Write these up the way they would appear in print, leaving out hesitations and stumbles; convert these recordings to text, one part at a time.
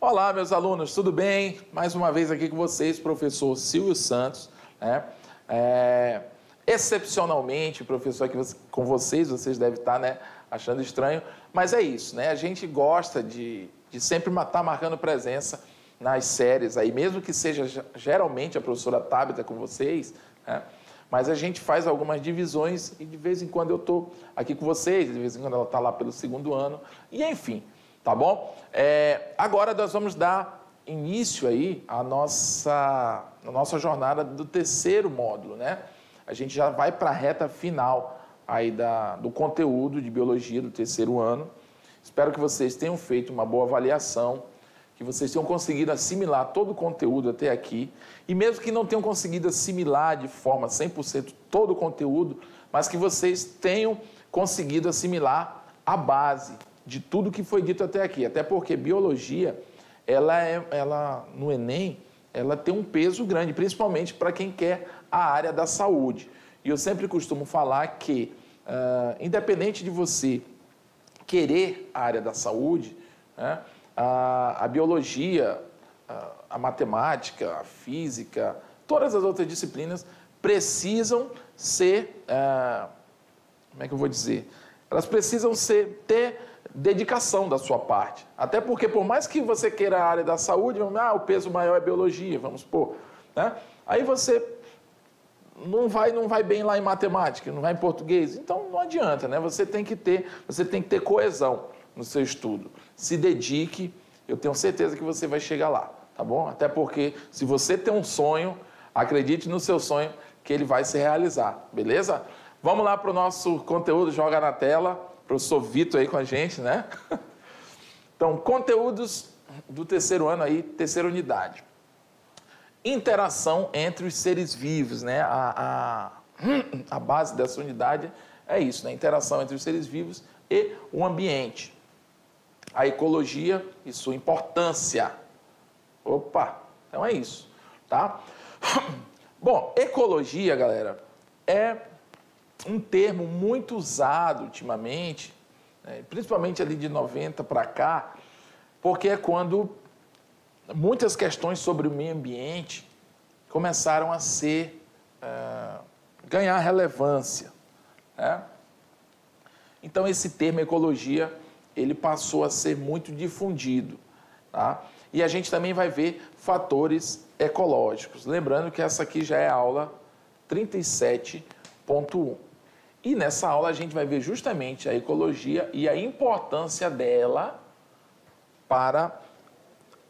Olá, meus alunos, tudo bem? Mais uma vez aqui com vocês, professor Silvio Santos, né? Excepcionalmente, professor aqui com vocês devem estar, né, achando estranho, mas é isso, né? A gente gosta de sempre estar marcando presença nas séries aí, mesmo que seja geralmente a professora Tabita com vocês, né? Mas a gente faz algumas divisões e de vez em quando eu estou aqui com vocês, de vez em quando ela está lá pelo segundo ano, e enfim, tá bom? Agora nós vamos dar início aí à nossa jornada do terceiro módulo, né? A gente já vai para a reta final aí do conteúdo de biologia do terceiro ano. Espero que vocês tenham feito uma boa avaliação, que vocês tenham conseguido assimilar todo o conteúdo até aqui. E mesmo que não tenham conseguido assimilar de forma 100% todo o conteúdo, mas que vocês tenham conseguido assimilar a base de tudo que foi dito até aqui. Até porque biologia, ela no Enem, ela tem um peso grande, principalmente para quem quer a área da saúde. E eu sempre costumo falar que, independente de você querer a área da saúde, né, a biologia, a matemática, a física, todas as outras disciplinas precisam ser, como é que eu vou dizer? Elas precisam ter dedicação da sua parte. Até porque, por mais que você queira a área da saúde, o peso maior é biologia, vamos supor, né? Aí você não vai bem lá em matemática, não vai em português, então não adianta, né? Você tem que ter coesão no seu estudo. Se dedique, eu tenho certeza que você vai chegar lá, tá bom? Até porque, se você tem um sonho, acredite no seu sonho que ele vai se realizar, beleza? Vamos lá para o nosso conteúdo, joga na tela, professor Vitor aí com a gente, né? Então, conteúdos do terceiro ano aí, terceira unidade. Interação entre os seres vivos, né? A base dessa unidade é isso, né? Interação entre os seres vivos e o ambiente. A ecologia e sua importância. Opa, então é isso, tá? Bom, ecologia, galera, é um termo muito usado ultimamente, né? Principalmente ali de 90 para cá, porque é quando muitas questões sobre o meio ambiente começaram a ganhar relevância, né? Então, esse termo ecologia, ele passou a ser muito difundido, tá? E a gente também vai ver fatores ecológicos. Lembrando que essa aqui já é a aula 37.1. E nessa aula a gente vai ver justamente a ecologia e a importância dela para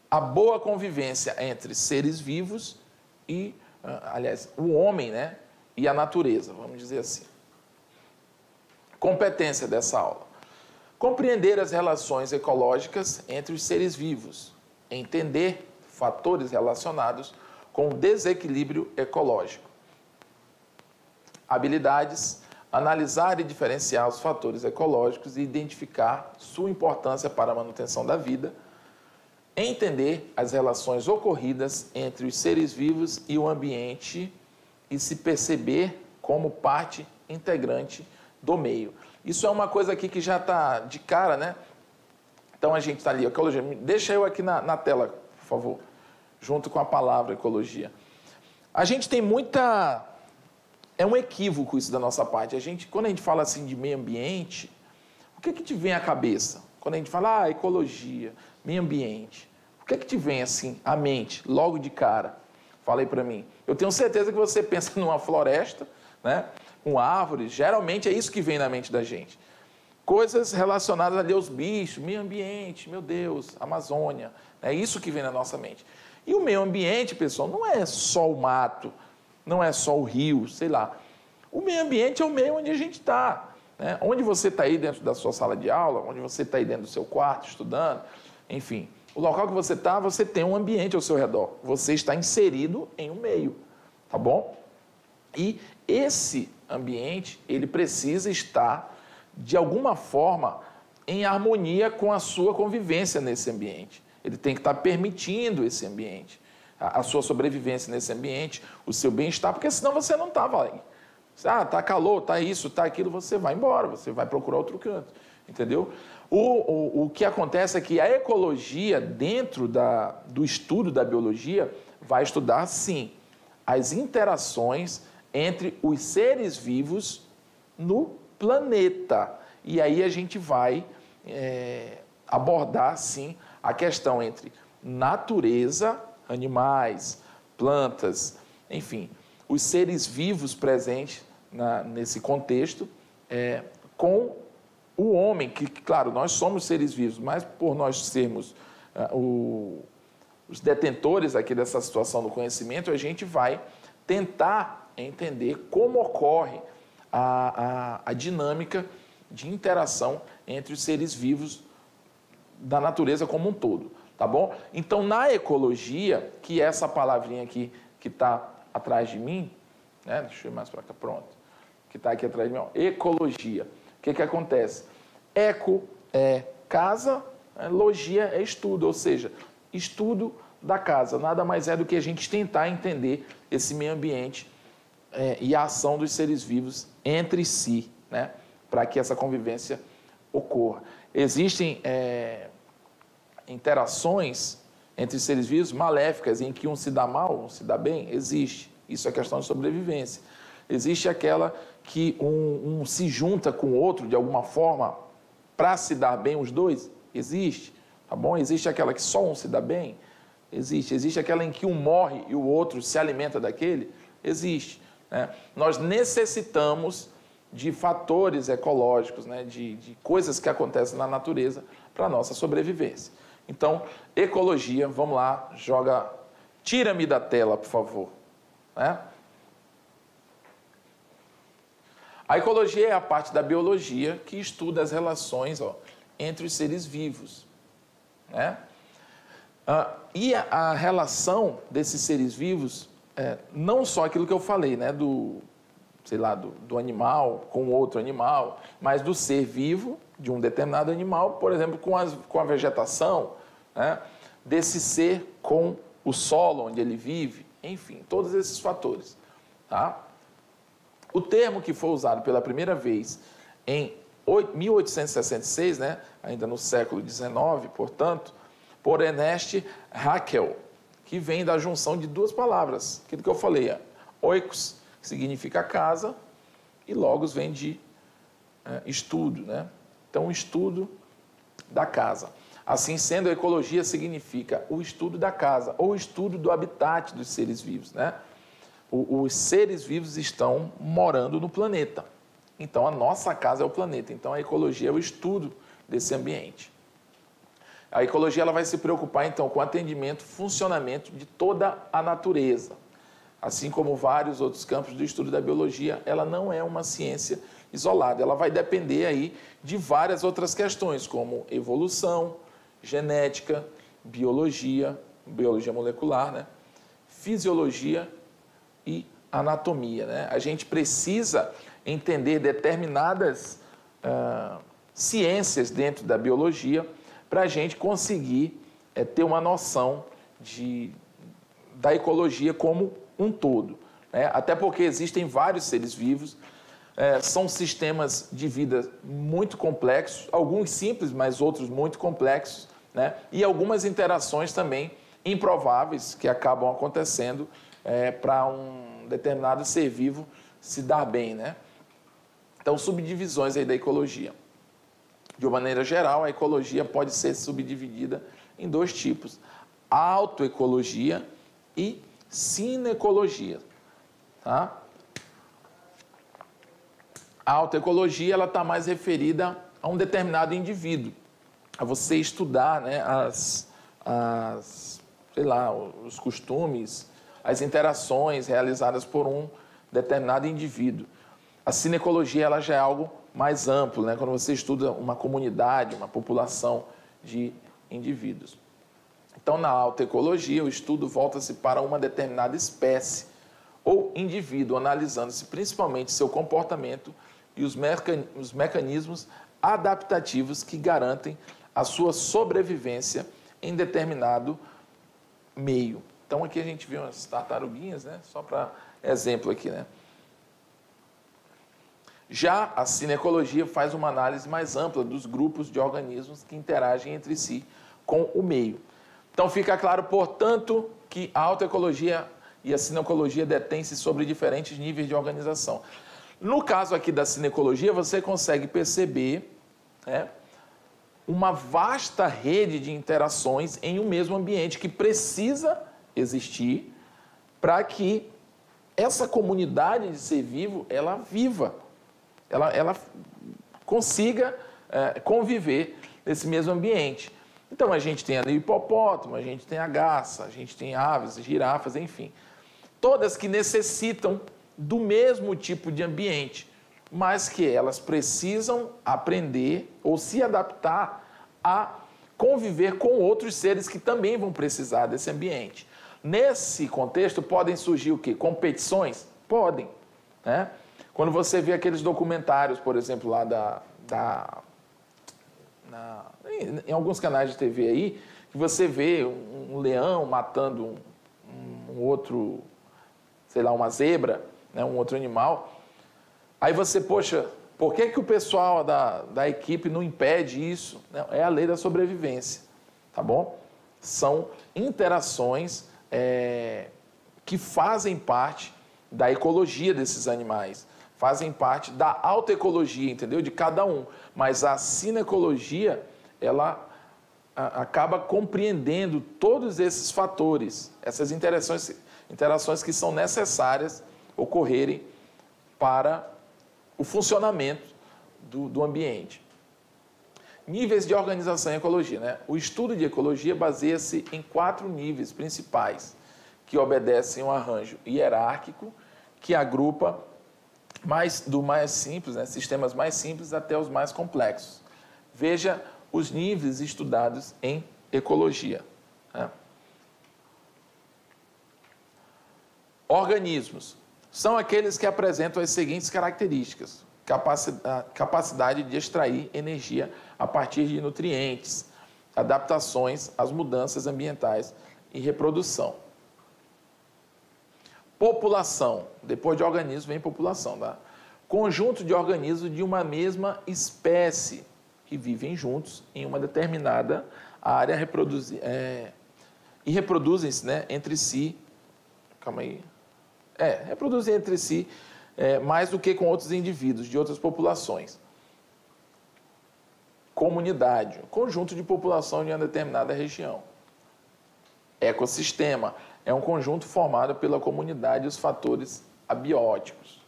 a boa convivência entre seres vivos e, aliás, o homem, né, e a natureza, vamos dizer assim. Competência dessa aula: compreender as relações ecológicas entre os seres vivos, entender fatores relacionados com o desequilíbrio ecológico. Habilidades: analisar e diferenciar os fatores ecológicos e identificar sua importância para a manutenção da vida. Entender as relações ocorridas entre os seres vivos e o ambiente e se perceber como parte integrante do meio. Isso é uma coisa aqui que já está de cara, né? Então a gente está ali, ecologia. Deixa eu aqui na tela, por favor, junto com a palavra ecologia. A gente tem muita... É um equívoco isso da nossa parte. Quando a gente fala assim de meio ambiente, o que te vem à cabeça? Quando a gente fala, ecologia, meio ambiente, o que te vem assim à mente, logo de cara? Fala aí para mim. Eu tenho certeza que você pensa numa floresta, né, com árvores, geralmente é isso que vem na mente da gente. Coisas relacionadas ali aos bichos, meio ambiente, meu Deus, Amazônia, é isso que vem na nossa mente. E o meio ambiente, pessoal, não é só o mato, não é só o rio, sei lá. O meio ambiente é o meio onde a gente está, né? Onde você está aí dentro da sua sala de aula, onde você está aí dentro do seu quarto estudando, enfim. O local que você está, você tem um ambiente ao seu redor. Você está inserido em um meio, tá bom? E esse ambiente, ele precisa estar, de alguma forma, em harmonia com a sua convivência nesse ambiente. Ele tem que estar permitindo esse ambiente, a sua sobrevivência nesse ambiente, o seu bem-estar, porque senão você não estava aí. Tá calor, tá isso, tá aquilo, você vai embora, você vai procurar outro canto, entendeu? O que acontece é que a ecologia, dentro do estudo da biologia, vai estudar, sim, as interações entre os seres vivos no planeta. E aí a gente vai abordar, sim, a questão entre natureza, animais, plantas, enfim, os seres vivos presentes nesse contexto, com o homem, que, claro, nós somos seres vivos, mas por nós sermos os detentores aqui dessa situação do conhecimento, a gente vai tentar entender como ocorre a dinâmica de interação entre os seres vivos da natureza como um todo, tá bom? Então, na ecologia, que é essa palavrinha aqui que está atrás de mim, né? Deixa eu ir mais para cá, pronto, que está aqui atrás de mim, ó, ecologia. O que acontece? Eco é casa, logia é estudo, ou seja, estudo da casa. Nada mais é do que a gente tentar entender esse meio ambiente e a ação dos seres vivos entre si, né? Para que essa convivência ocorra. Existem interações entre seres vivos maléficas, em que um se dá mal, um se dá bem? Existe. Isso é questão de sobrevivência. Existe aquela que um se junta com o outro de alguma forma para se dar bem os dois? Existe, tá bom? Existe aquela que só um se dá bem? Existe. Existe aquela em que um morre e o outro se alimenta daquele? Existe, né? Nós necessitamos de fatores ecológicos, né? de coisas que acontecem na natureza para a nossa sobrevivência. Então, ecologia, vamos lá, tira-me da tela, por favor, né? A ecologia é a parte da biologia que estuda as relações entre os seres vivos, né? E a relação desses seres vivos, não só aquilo que eu falei, né? Do animal com outro animal, mas do ser vivo de um determinado animal, por exemplo, com a vegetação, né? Desse ser com o solo onde ele vive, enfim, todos esses fatores, tá? O termo que foi usado pela primeira vez em 1866, né, ainda no século XIX, portanto, por Ernest Haeckel, que vem da junção de duas palavras, aquilo que eu falei, oikos, que significa casa, e logos vem de estudo, né? Então, o estudo da casa. Assim sendo, a ecologia significa o estudo da casa, ou o estudo do habitat dos seres vivos, né? Os seres vivos estão morando no planeta. Então, a nossa casa é o planeta. Então, a ecologia é o estudo desse ambiente. A ecologia ela vai se preocupar, então, com o atendimento, funcionamento de toda a natureza. Assim como vários outros campos do estudo da biologia, ela não é uma ciência isolada. Ela vai depender aí de várias outras questões, como evolução, genética, biologia molecular, né? Fisiologia e anatomia, né? A gente precisa entender determinadas ciências dentro da biologia para a gente conseguir ter uma noção da ecologia como um todo, né? Até porque existem vários seres vivos, são sistemas de vida muito complexos, alguns simples, mas outros muito complexos, né? E algumas interações também improváveis que acabam acontecendo para um determinado ser vivo se dar bem, né? Então, subdivisões aí da ecologia. De uma maneira geral, a ecologia pode ser subdividida em dois tipos: autoecologia e sinecologia, tá? A autoecologia ela está mais referida a um determinado indivíduo, a você estudar, né, os costumes, as interações realizadas por um determinado indivíduo. A sinecologia ela já é algo mais amplo, né? Quando você estuda uma comunidade, uma população de indivíduos. Então, na autoecologia, o estudo volta-se para uma determinada espécie ou indivíduo, analisando-se principalmente seu comportamento e os mecanismos adaptativos que garantem a sua sobrevivência em determinado meio. Então, aqui a gente vê umas tartaruguinhas, né? Só para exemplo aqui, né? Já a cineecologia faz uma análise mais ampla dos grupos de organismos que interagem entre si com o meio. Então fica claro, portanto, que a autoecologia e a cineecologia detêm-se sobre diferentes níveis de organização. No caso aqui da cineecologia, você consegue perceber, né, uma vasta rede de interações em um mesmo ambiente que precisa existir para que essa comunidade de ser vivo, ela viva, ela consiga conviver nesse mesmo ambiente. Então, a gente tem ali o hipopótamo, a gente tem a garça, a gente tem aves, girafas, enfim. Todas que necessitam do mesmo tipo de ambiente, mas que elas precisam aprender ou se adaptar a conviver com outros seres que também vão precisar desse ambiente. Nesse contexto, podem surgir o quê? Competições? Podem, né? Quando você vê aqueles documentários, por exemplo, lá em alguns canais de TV aí, que você vê um leão matando um outro, sei lá, uma zebra, né, um outro animal. Aí você, poxa, por que o pessoal da equipe não impede isso? Não, é a lei da sobrevivência, tá bom? São interações que fazem parte da ecologia desses animais, fazem parte da autoecologia, entendeu? De cada um. Mas a cineecologia, ela acaba compreendendo todos esses fatores, essas interações que são necessárias ocorrerem para o funcionamento do ambiente. Níveis de organização em ecologia, né? O estudo de ecologia baseia-se em 4 níveis principais, que obedecem um arranjo hierárquico, que agrupa do mais simples, né? Sistemas mais simples até os mais complexos. Veja os níveis estudados em ecologia, né? Organismos são aqueles que apresentam as seguintes características: capacidade de extrair energia a partir de nutrientes, adaptações às mudanças ambientais e reprodução. População. Depois de organismo vem população, tá? Conjunto de organismos de uma mesma espécie que vivem juntos em uma determinada área e reproduzem-se, né, entre si. Calma aí. Reproduzem entre si mais do que com outros indivíduos de outras populações. Comunidade, conjunto de população de uma determinada região. Ecossistema, é um conjunto formado pela comunidade e os fatores abióticos.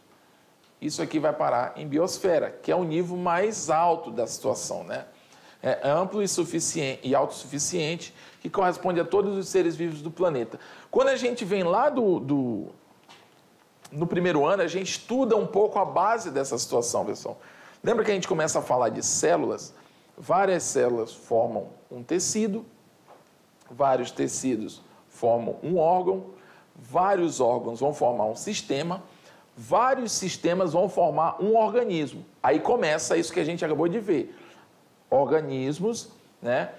Isso aqui vai parar em biosfera, que é o nível mais alto da situação, né? É amplo e autossuficiente, que corresponde a todos os seres vivos do planeta. Quando a gente vem lá no primeiro ano, a gente estuda um pouco a base dessa situação, pessoal. Lembra que a gente começa a falar de células? Várias células formam um tecido, vários tecidos formam um órgão, vários órgãos vão formar um sistema, vários sistemas vão formar um organismo. Aí começa isso que a gente acabou de ver. Organismos, né?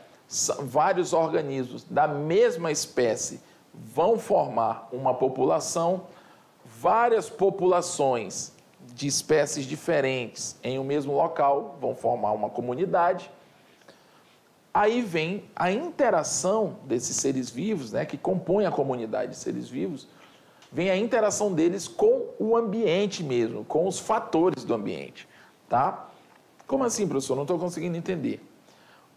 Vários organismos da mesma espécie vão formar uma população, várias populações de espécies diferentes em um mesmo local vão formar uma comunidade. Aí vem a interação desses seres vivos, né, que compõem a comunidade de seres vivos, vem a interação deles com o ambiente mesmo, com os fatores do ambiente, tá? Como assim, professor? Não estou conseguindo entender.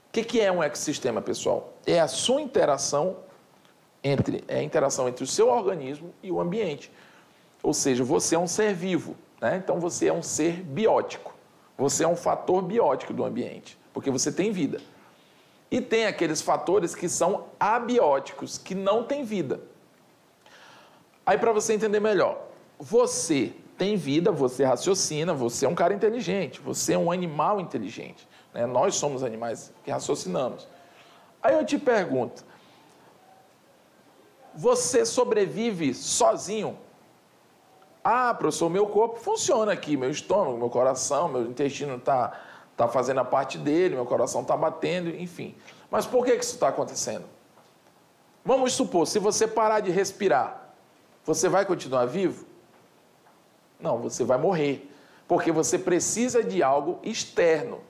O que é um ecossistema, pessoal? É a sua interação entre o seu organismo e o ambiente. Ou seja, você é um ser vivo, né? Então você é um ser biótico. Você é um fator biótico do ambiente, porque você tem vida. E tem aqueles fatores que são abióticos, que não têm vida. Aí, para você entender melhor, você tem vida, você raciocina, você é um cara inteligente, você é um animal inteligente, né? Nós somos animais que raciocinamos. Aí eu te pergunto, você sobrevive sozinho? Ah, professor, meu corpo funciona aqui, meu estômago, meu coração, meu intestino está fazendo a parte dele, meu coração está batendo, enfim. Mas por que isso está acontecendo? Vamos supor, se você parar de respirar, você vai continuar vivo? Não, você vai morrer. porque você precisa de algo externo.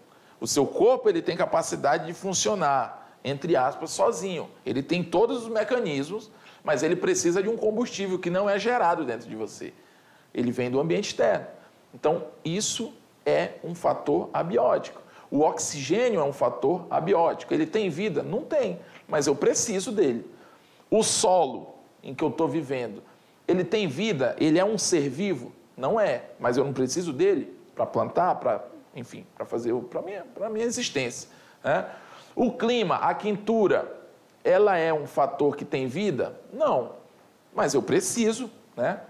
O seu corpo ele tem capacidade de funcionar, entre aspas, sozinho. Ele tem todos os mecanismos, mas ele precisa de um combustível que não é gerado dentro de você. Ele vem do ambiente externo. Então, isso é um fator abiótico. O oxigênio é um fator abiótico. Ele tem vida? Não tem, mas eu preciso dele. O solo em que eu estou vivendo, ele tem vida? Ele é um ser vivo? Não é, mas eu não preciso dele para plantar, enfim, para fazer para a minha existência, né? O clima, a quintura, ela é um fator que tem vida? Não, mas eu preciso, né?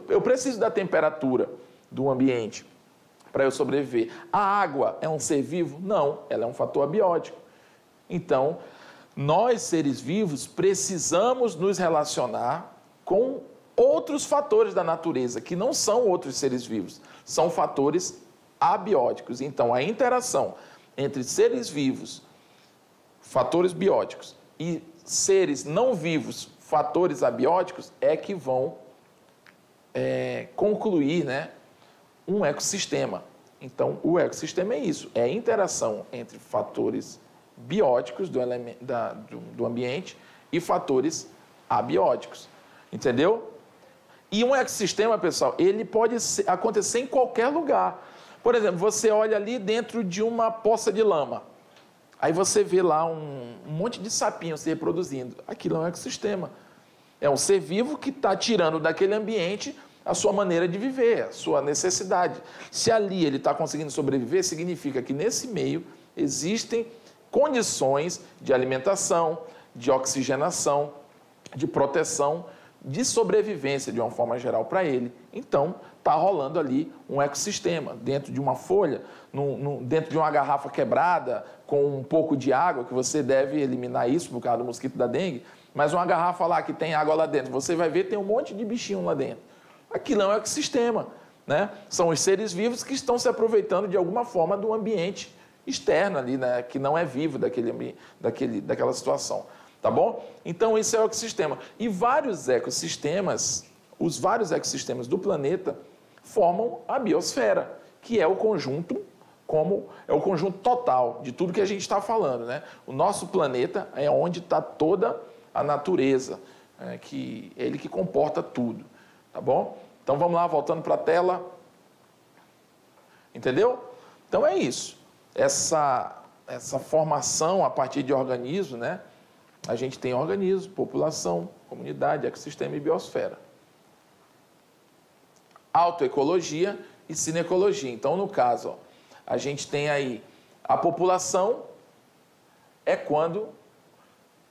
Eu preciso da temperatura do ambiente para eu sobreviver. A água é um ser vivo? Não, ela é um fator abiótico. Então, nós, seres vivos, precisamos nos relacionar com outros fatores da natureza, que não são outros seres vivos, são fatores abióticos. Então, a interação entre seres vivos, fatores bióticos, e seres não vivos, fatores abióticos, é que vão concluir, né, um ecossistema. Então, o ecossistema é isso, é a interação entre fatores bióticos do ambiente e fatores abióticos. Entendeu? E um ecossistema, pessoal, ele pode acontecer em qualquer lugar. Por exemplo, você olha ali dentro de uma poça de lama. Aí você vê lá um monte de sapinhos se reproduzindo. Aquilo é um ecossistema. É um ser vivo que está tirando daquele ambiente a sua maneira de viver, a sua necessidade. Se ali ele está conseguindo sobreviver, significa que nesse meio existem condições de alimentação, de oxigenação, de proteção, de sobrevivência de uma forma geral para ele. Então, está rolando ali um ecossistema dentro de uma folha, dentro de uma garrafa quebrada, com um pouco de água, que você deve eliminar isso por causa do mosquito da dengue, mas uma garrafa lá que tem água lá dentro, você vai ver tem um monte de bichinho lá dentro. Aquilo é um ecossistema, né? São os seres vivos que estão se aproveitando de alguma forma do ambiente externo ali, né? Que não é vivo daquela situação. Tá bom? Então, isso é o ecossistema. E vários ecossistemas, os vários ecossistemas do planeta formam a biosfera, que é o conjunto, é o conjunto total de tudo que a gente está falando, né? O nosso planeta é onde está toda a natureza, que é ele que comporta tudo. Tá bom? Então, vamos lá, voltando para a tela. Entendeu? Então, é isso. Essa formação a partir de organismos, né? A gente tem organismo, população, comunidade, ecossistema e biosfera. Autoecologia e sinecologia. Então, no caso, ó, a gente tem aí a população é quando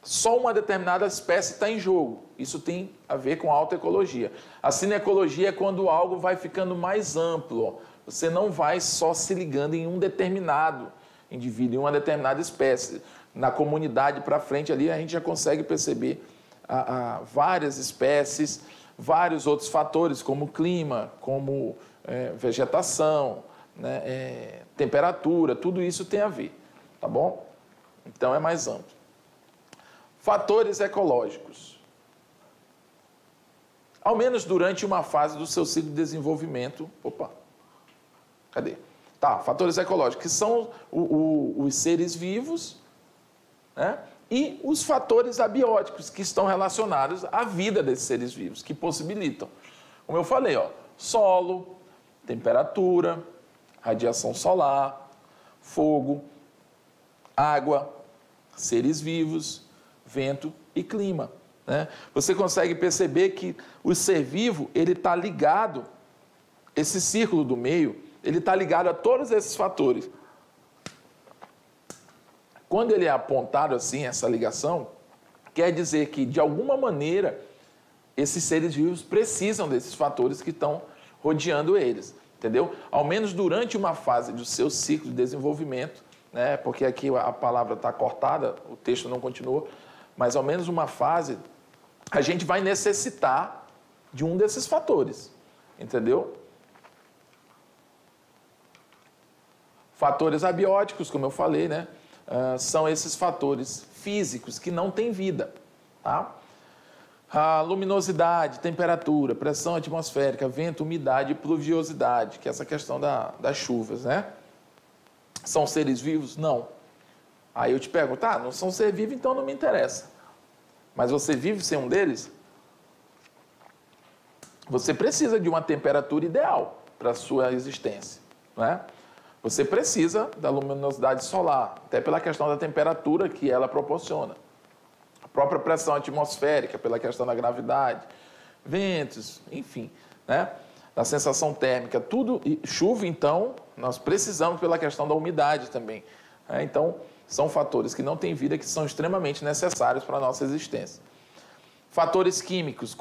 só uma determinada espécie está em jogo. Isso tem a ver com a autoecologia. A sinecologia é quando algo vai ficando mais amplo. Ó. Você não vai só se ligando em um determinado indivíduo, em uma determinada espécie. Na comunidade para frente ali, a gente já consegue perceber várias espécies, vários outros fatores, como clima, como vegetação, né, temperatura, tudo isso tem a ver, tá bom? Então, é mais amplo. Fatores ecológicos. Ao menos durante uma fase do seu ciclo de desenvolvimento... Opa! Cadê? Tá, fatores ecológicos, que são os seres vivos, né? E os fatores abióticos que estão relacionados à vida desses seres vivos, que possibilitam, como eu falei, ó, solo, temperatura, radiação solar, fogo, água, seres vivos, vento e clima, né? Você consegue perceber que o ser vivo, ele está ligado, esse círculo do meio, ele está ligado a todos esses fatores. Quando ele é apontado assim, essa ligação, quer dizer que, de alguma maneira, esses seres vivos precisam desses fatores que estão rodeando eles, entendeu? Ao menos durante uma fase do seu ciclo de desenvolvimento, né? Porque aqui a palavra está cortada, o texto não continua, mas ao menos uma fase, a gente vai necessitar de um desses fatores, entendeu? Fatores abióticos, como eu falei, né? São esses fatores físicos que não têm vida, tá? A luminosidade, temperatura, pressão atmosférica, vento, umidade e pluviosidade, que é essa questão das chuvas, né? São seres vivos? Não. Aí eu te pergunto, não são seres vivos, então não me interessa. Mas você vive sem um deles? Você precisa de uma temperatura ideal para a sua existência, não é? Você precisa da luminosidade solar, até pela questão da temperatura que ela proporciona. A própria pressão atmosférica, pela questão da gravidade, ventos, enfim, né? Da sensação térmica, tudo. E chuva, então, nós precisamos pela questão da umidade também. Né? Então, são fatores que não têm vida, que são extremamente necessários para a nossa existência. Fatores químicos,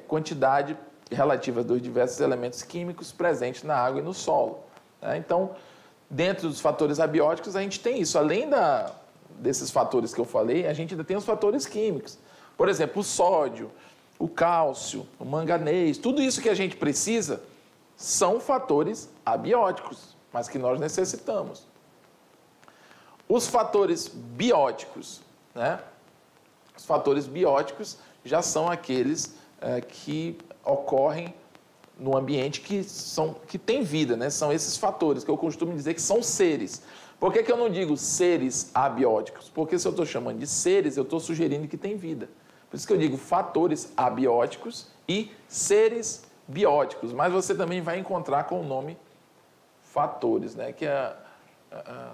quantidade relativa dos diversos elementos químicos presentes na água e no solo. Né? Então, dentro dos fatores abióticos, a gente tem isso. Além desses fatores que eu falei, a gente ainda tem os fatores químicos. Por exemplo, o sódio, o cálcio, o manganês, tudo isso que a gente precisa são fatores abióticos, mas que nós necessitamos. Os fatores bióticos, né? Os fatores bióticos já são aqueles que ocorrem no ambiente que tem vida, né? São esses fatores que eu costumo dizer que são seres. Por que eu não digo seres abióticos? Porque se eu estou chamando de seres, eu estou sugerindo que tem vida. Por isso que eu digo fatores abióticos e seres bióticos. Mas você também vai encontrar com o nome fatores, né? Que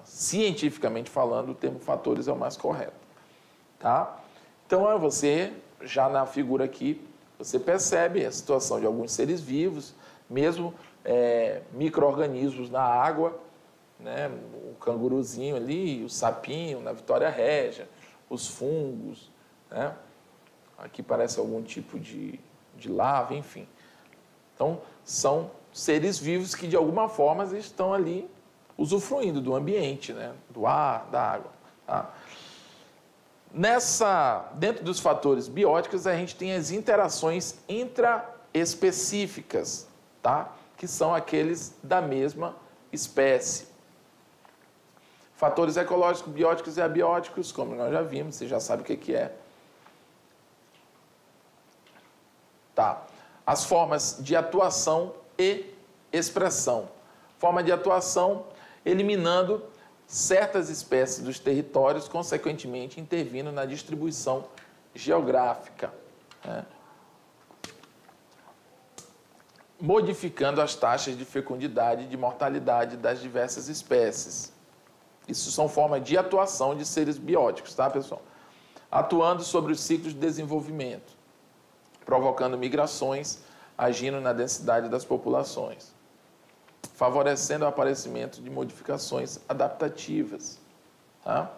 cientificamente falando, o termo fatores é o mais correto. Tá? Então, você, já na figura aqui, você percebe a situação de alguns seres vivos, mesmo micro-organismos na água, né? O canguruzinho ali, o sapinho na Vitória Régia, os fungos, né? Aqui parece algum tipo de larva, enfim. Então, são seres vivos que, de alguma forma, estão ali usufruindo do ambiente, né? Do ar, da água. Tá? Dentro dos fatores bióticos, a gente tem as interações intraespecíficas, tá? Que são aqueles da mesma espécie. Fatores ecológicos, bióticos e abióticos, como nós já vimos, você já sabe o que é. Tá. As formas de atuação e expressão. Forma de atuação, eliminando certas espécies dos territórios, consequentemente intervindo na distribuição geográfica, né? Modificando as taxas de fecundidade e de mortalidade das diversas espécies. Isso são formas de atuação de seres bióticos, tá, pessoal? Atuando sobre os ciclos de desenvolvimento, provocando migrações, agindo na densidade das populações, favorecendo o aparecimento de modificações adaptativas, tá?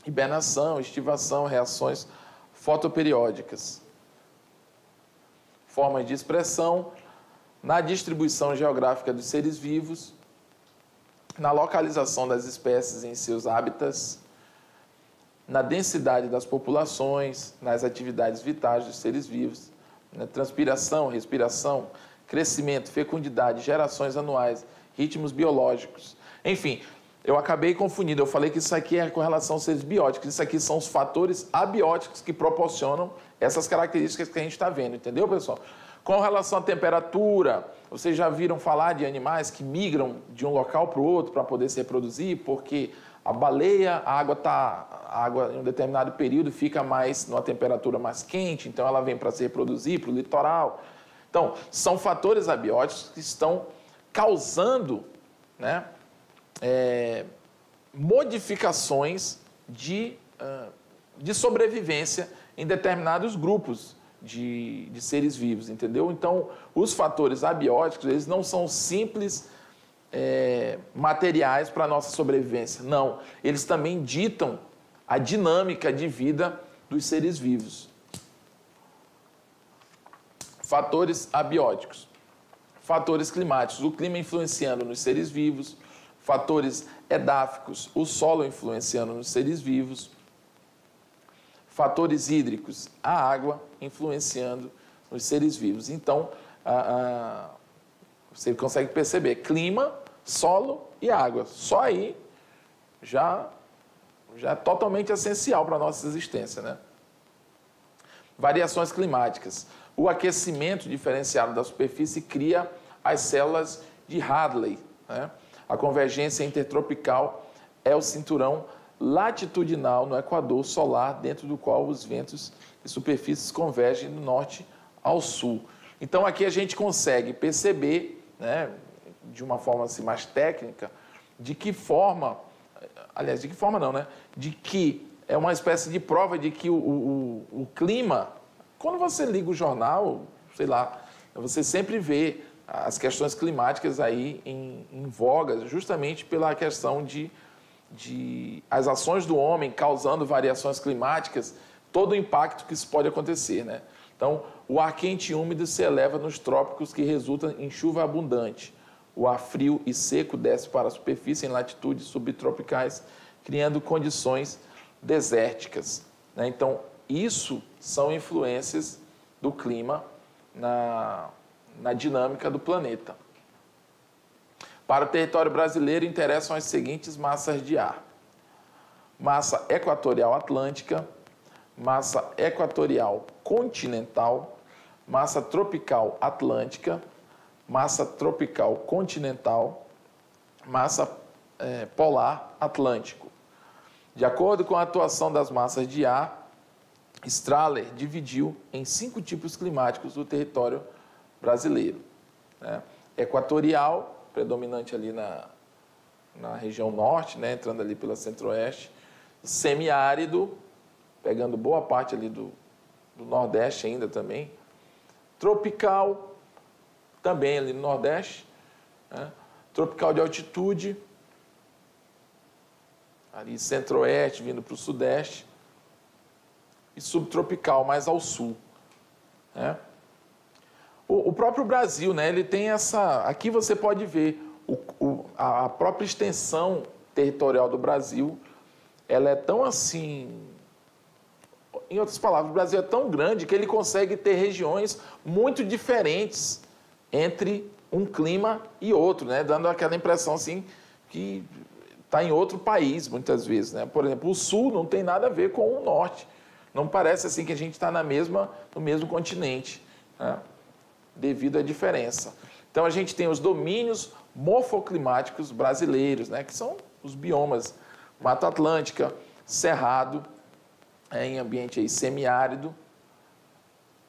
Hibernação, estivação, reações fotoperiódicas. Formas de expressão na distribuição geográfica dos seres vivos, na localização das espécies em seus hábitats, na densidade das populações, nas atividades vitais dos seres vivos, na transpiração, respiração, crescimento, fecundidade, gerações anuais, ritmos biológicos. Enfim, eu acabei confundindo. Eu falei que isso aqui é com relação aos seres bióticos. Isso aqui são os fatores abióticos que proporcionam essas características que a gente está vendo. Entendeu, pessoal? Com relação à temperatura, vocês já viram falar de animais que migram de um local para o outro para poder se reproduzir, porque a baleia, a água em um determinado período fica numa temperatura mais quente, então ela vem para se reproduzir para o litoral. Então, são fatores abióticos que estão causando, né, modificações de sobrevivência em determinados grupos de seres vivos, entendeu? Então, os fatores abióticos, eles não são simples materiais para a nossa sobrevivência. Não, eles também ditam a dinâmica de vida dos seres vivos. Fatores abióticos. Fatores climáticos, o clima influenciando nos seres vivos. Fatores edáficos, o solo influenciando nos seres vivos. Fatores hídricos, a água influenciando nos seres vivos. Então, você consegue perceber, clima, solo e água. Só aí já é totalmente essencial para a nossa existência, né? variações climáticas. O aquecimento diferenciado da superfície cria as células de Hadley, né? A convergência intertropical é o cinturão latitudinal no equador solar, dentro do qual os ventos e superfícies convergem do norte ao sul. Então, aqui a gente consegue perceber, né, de uma forma assim, mais técnica, de que forma, aliás, de que forma não, né? De que é uma espécie de prova de que o clima, quando você liga o jornal, sei lá, você sempre vê as questões climáticas aí em voga, justamente pela questão de as ações do homem causando variações climáticas, todo o impacto que isso pode acontecer, né? Então, o ar quente e úmido se eleva nos trópicos, que resulta em chuva abundante. O ar frio e seco desce para a superfície em latitudes subtropicais, criando condições desérticas, né? Então, isso são influências do clima na dinâmica do planeta. Para o território brasileiro, interessam as seguintes massas de ar: massa equatorial atlântica, massa equatorial continental, massa tropical atlântica, massa tropical continental, massa polar atlântico. De acordo com a atuação das massas de ar, Strahler dividiu em 5 tipos climáticos o território brasileiro, né? Equatorial, predominante ali na região norte, né, entrando ali pela centro-oeste. Semiárido, pegando boa parte ali do nordeste ainda também. Tropical, também ali no nordeste, né? Tropical de altitude, ali centro-oeste, vindo para o sudeste. E subtropical, mais ao sul, né? O próprio Brasil, né, ele tem essa... Aqui você pode ver a própria extensão territorial do Brasil, ela é tão assim... Em outras palavras, o Brasil é tão grande que ele consegue ter regiões muito diferentes entre um clima e outro, né, dando aquela impressão assim que está em outro país, muitas vezes, né? Por exemplo, o sul não tem nada a ver com o norte. Não parece assim que a gente está no mesmo continente, né, devido à diferença. Então, a gente tem os domínios morfoclimáticos brasileiros, né, que são os biomas Mata Atlântica, Cerrado, em ambiente aí semiárido,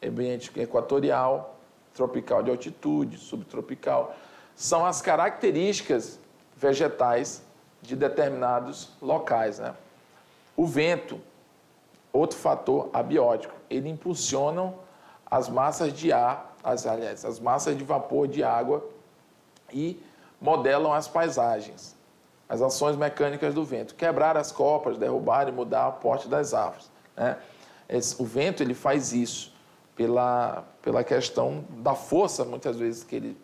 ambiente equatorial, tropical de altitude, subtropical. São as características vegetais de determinados locais, né? O vento, outro fator abiótico, ele impulsiona as massas de ar, as massas de vapor de água e modelam as paisagens. As ações mecânicas do vento, quebrar as copas, derrubar e mudar o porte das árvores, né? O vento, ele faz isso pela questão da força, muitas vezes, que ele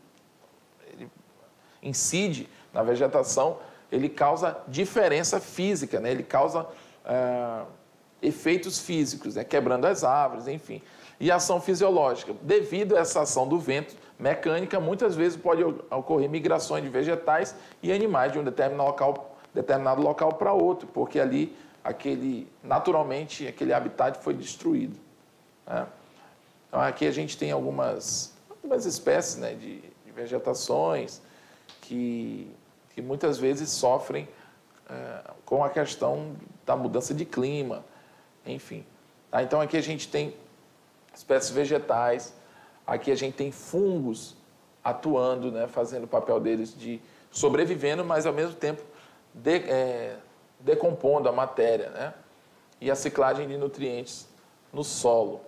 incide na vegetação, ele causa diferença física, né? Ele causa efeitos físicos, né? Quebrando as árvores, enfim. E ação fisiológica. Devido a essa ação do vento mecânica, muitas vezes pode ocorrer migrações de vegetais e animais de um determinado local para outro, porque ali, naturalmente, aquele habitat foi destruído, né? Então, aqui a gente tem algumas espécies, né, de vegetações que muitas vezes sofrem com a questão da mudança de clima, enfim. Tá? Então, aqui a gente tem espécies vegetais, aqui a gente tem fungos atuando, né, fazendo o papel deles de sobrevivendo, mas ao mesmo tempo decompondo a matéria, né, e a ciclagem de nutrientes no solo.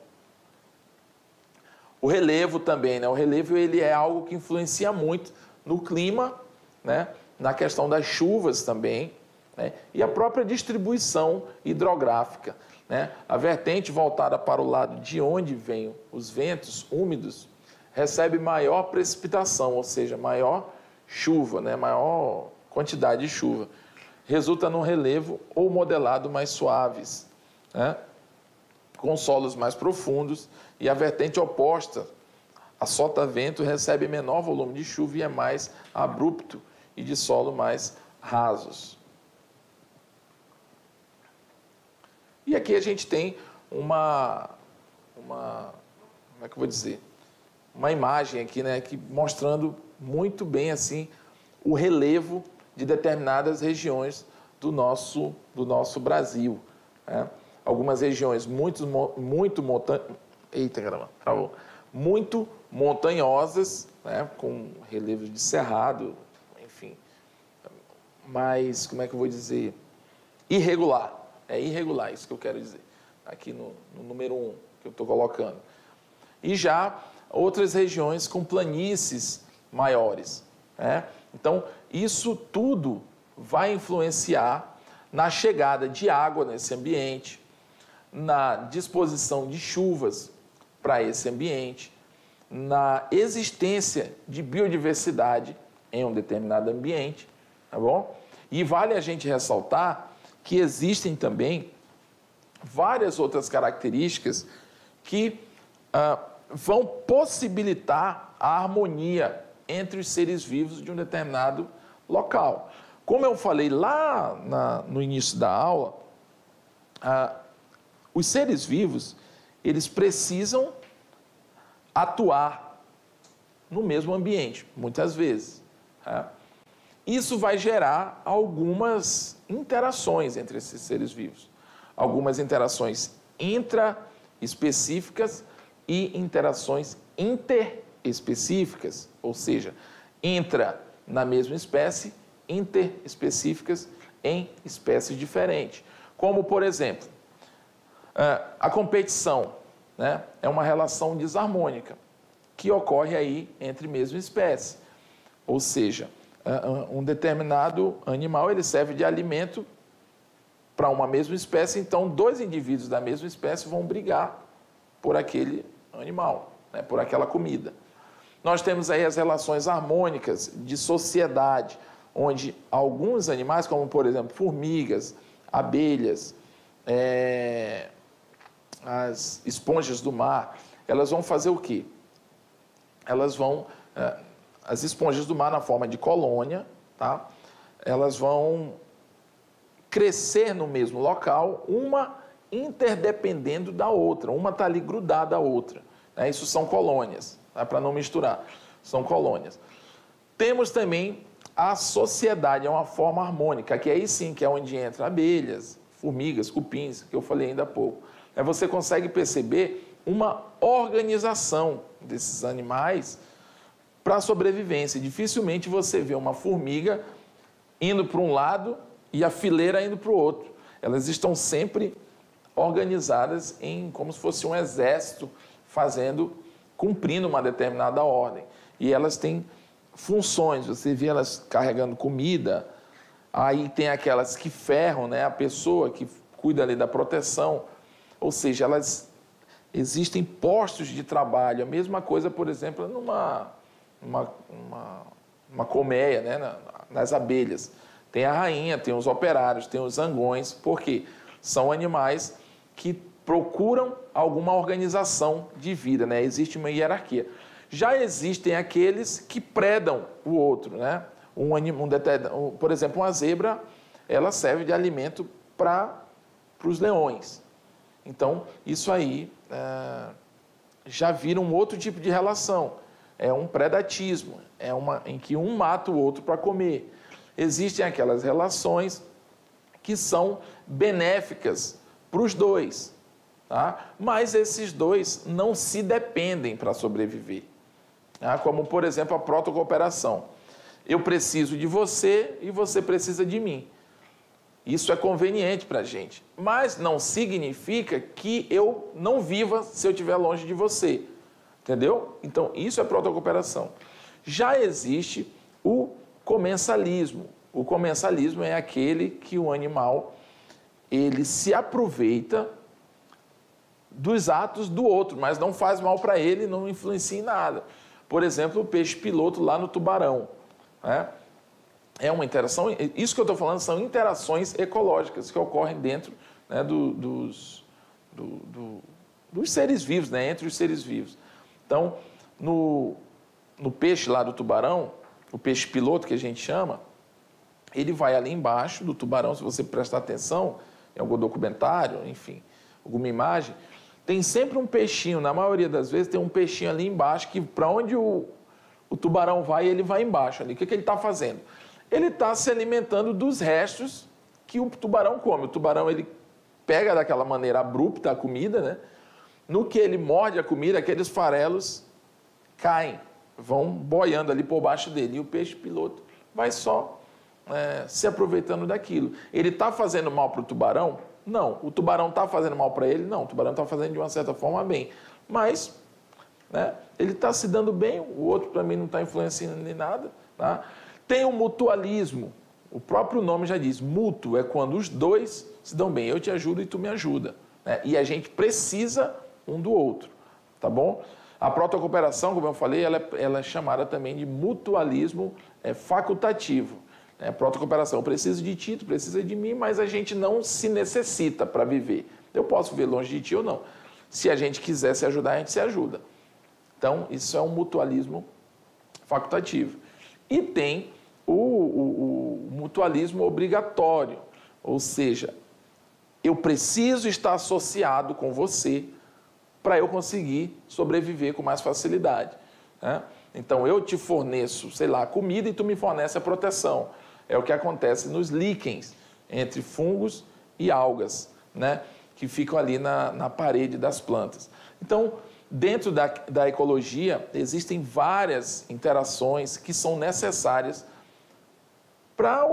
O relevo também, né? O relevo, ele é algo que influencia muito no clima, né, na questão das chuvas também, né, e a própria distribuição hidrográfica, né? A vertente voltada para o lado de onde vêm os ventos úmidos recebe maior precipitação, ou seja, maior chuva, né? Maior quantidade de chuva. Resulta num relevo ou modelado mais suaves, né, com solos mais profundos, e a vertente oposta, a sotavento, recebe menor volume de chuva e é mais abrupto e de solo mais rasos. E aqui a gente tem como é que eu vou dizer? Uma imagem aqui, né, que mostrando muito bem assim o relevo de determinadas regiões do nosso Brasil, né? Algumas regiões muito montanhosas, né, com relevos de cerrado, enfim, mas como é que eu vou dizer? Irregular, é irregular, isso que eu quero dizer, aqui no número 1 que eu estou colocando. E já outras regiões com planícies maiores, né? Então, isso tudo vai influenciar na chegada de água nesse ambiente, na disposição de chuvas para esse ambiente, na existência de biodiversidade em um determinado ambiente, tá bom? E vale a gente ressaltar que existem também várias outras características que vão possibilitar a harmonia entre os seres vivos de um determinado local. Como eu falei lá no início da aula, os seres vivos, eles precisam atuar no mesmo ambiente, muitas vezes. Tá? Isso vai gerar algumas interações entre esses seres vivos. Algumas interações intraespecíficas e interações interespecíficas, ou seja, entra na mesma espécie, interespecíficas em espécies diferentes. Como, por exemplo, a competição, né, é uma relação desarmônica que ocorre aí entre mesma espécie. Ou seja, um determinado animal ele serve de alimento para uma mesma espécie, então dois indivíduos da mesma espécie vão brigar por aquele animal, né, por aquela comida. Nós temos aí as relações harmônicas de sociedade, onde alguns animais, como por exemplo formigas, abelhas, as esponjas do mar, elas vão fazer o quê? Elas vão, as esponjas do mar na forma de colônia, tá? Elas vão crescer no mesmo local, uma interdependendo da outra, uma está ali grudada à outra, né? Isso são colônias, tá? Para não misturar, são colônias. Temos também a sociedade, é uma forma harmônica, que aí sim, que é onde entra abelhas, formigas, cupins, que eu falei ainda há pouco. Você consegue perceber uma organização desses animais para a sobrevivência. Dificilmente você vê uma formiga indo para um lado e a fileira indo para o outro. Elas estão sempre organizadas em como se fosse um exército cumprindo uma determinada ordem. E elas têm funções, você vê elas carregando comida, aí tem aquelas que ferram, né, a pessoa que cuida ali da proteção, ou seja, existem postos de trabalho, a mesma coisa, por exemplo, numa colmeia, né, nas abelhas. Tem a rainha, tem os operários, tem os zangões, porque são animais que procuram alguma organização de vida, né? Existe uma hierarquia. Já existem aqueles que predam o outro, né? Por exemplo, uma zebra, ela serve de alimento para os leões. Então, isso aí já vira um outro tipo de relação. É um predatismo, em que um mata o outro para comer. Existem aquelas relações que são benéficas para os dois, tá? Mas esses dois não se dependem para sobreviver. Tá? Como, por exemplo, a protocooperação. Eu preciso de você e você precisa de mim. Isso é conveniente para a gente, mas não significa que eu não viva se eu estiver longe de você, entendeu? Então, isso é protocooperação. Já existe o comensalismo. O comensalismo é aquele que o animal ele se aproveita dos atos do outro, mas não faz mal para ele, não influencia em nada. Por exemplo, o peixe piloto lá no tubarão, né? É uma interação, isso que eu estou falando são interações ecológicas que ocorrem dentro, né, dos seres vivos, né, entre os seres vivos. Então, no peixe lá do tubarão, o peixe piloto que a gente chama, ele vai ali embaixo do tubarão, se você prestar atenção em algum documentário, enfim, alguma imagem, tem sempre um peixinho, na maioria das vezes tem um peixinho ali embaixo, que para onde o tubarão vai, ele vai embaixo ali. O que ele está fazendo? Ele está se alimentando dos restos que o tubarão come. O tubarão, ele pega daquela maneira abrupta a comida, né? No que ele morde a comida, aqueles farelos caem, vão boiando ali por baixo dele. E o peixe piloto vai só se aproveitando daquilo. Ele está fazendo mal para o tubarão? Não. O tubarão está fazendo mal para ele? Não. O tubarão está fazendo de uma certa forma bem. Mas, né, ele está se dando bem, o outro para mim não está influenciando em nada. Tá? Tem o mutualismo. O próprio nome já diz, mútuo é quando os dois se dão bem. Eu te ajudo e tu me ajuda. Né? E a gente precisa um do outro. Tá bom? A protocooperação, como eu falei, ela é chamada também de mutualismo facultativo. Protocooperação, eu preciso de ti, tu precisa de mim, mas a gente não se necessita para viver. Eu posso viver longe de ti ou não. Se a gente quiser se ajudar, a gente se ajuda. Então, isso é um mutualismo facultativo. E tem o mutualismo obrigatório, ou seja, eu preciso estar associado com você para eu conseguir sobreviver com mais facilidade. Né? Então, eu te forneço, sei lá, comida e tu me fornece a proteção. É o que acontece nos líquens, entre fungos e algas, né? Que ficam ali na parede das plantas. Então, dentro da ecologia, existem várias interações que são necessárias para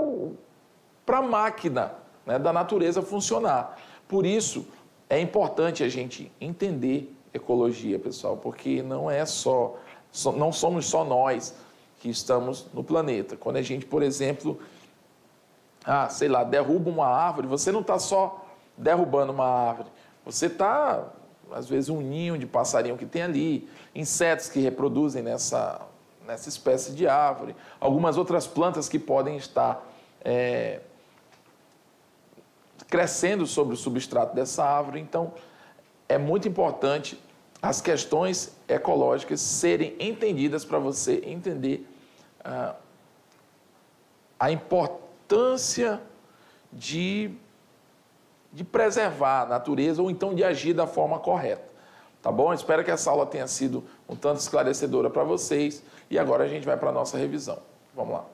a máquina, né, da natureza funcionar. Por isso, é importante a gente entender ecologia, pessoal, porque não somos só nós que estamos no planeta. Quando a gente, por exemplo, sei lá, derruba uma árvore, você não está só derrubando uma árvore, você está, às vezes, um ninho de passarinho que tem ali, insetos que reproduzem nessa espécie de árvore, algumas outras plantas que podem estar crescendo sobre o substrato dessa árvore. Então, é muito importante as questões ecológicas serem entendidas para você entender a importância de preservar a natureza ou então de agir da forma correta. Tá bom? Espero que essa aula tenha sido um tanto esclarecedora para vocês e agora a gente vai para a nossa revisão. Vamos lá.